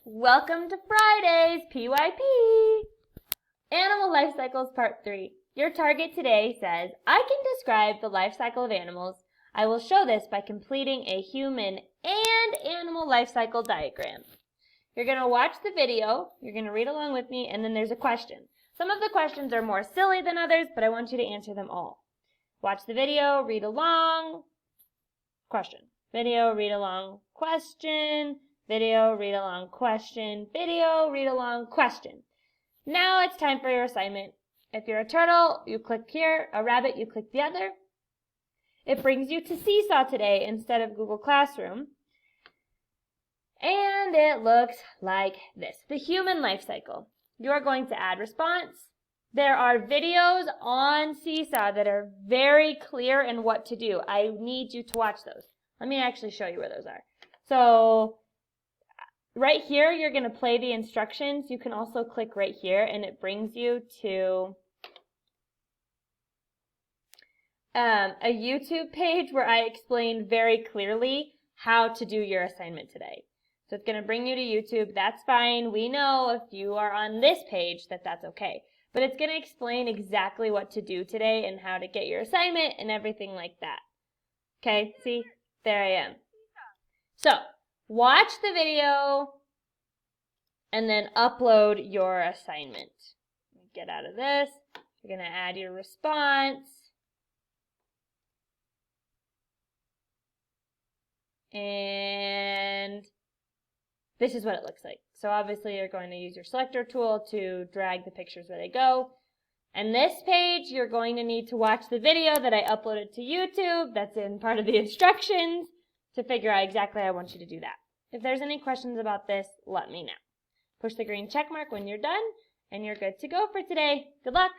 Welcome to Friday's PYP! Animal Life Cycles Part 3. Your target today says, I can describe the life cycle of animals. I will show this by completing a human and animal life cycle diagram. You're going to watch the video, you're going to read along with me, and then there's a question. Some of the questions are more silly than others, but I want you to answer them all. Watch the video, read along, question. Video, read along, question. Video, read along, question. Video, read along, question. Now it's time for your assignment. If you're a turtle, you click here. A rabbit, you click the other. It brings you to Seesaw today instead of Google Classroom. And it looks like this. The human life cycle. You are going to add response. There are videos on Seesaw that are very clear in what to do. I need you to watch those. Let me actually show you where those are. So right here, you're going to play the instructions. You can also click right here, and it brings you to a YouTube page where I explain very clearly how to do your assignment today. So it's going to bring you to YouTube. That's fine. We know if you are on this page that that's okay. But it's going to explain exactly what to do today and how to get your assignment and everything like that. Okay, see? There I am. So, watch the video and then upload your assignment. Get out of this. You're going to add your response. And this is what it looks like. So obviously you're going to use your selector tool to drag the pictures where they go. And this page, you're going to need to watch the video that I uploaded to YouTube. That's in part of the instructions to figure out exactly how I want you to do that. If there's any questions about this, let me know. Push the green check mark when you're done, and you're good to go for today. Good luck!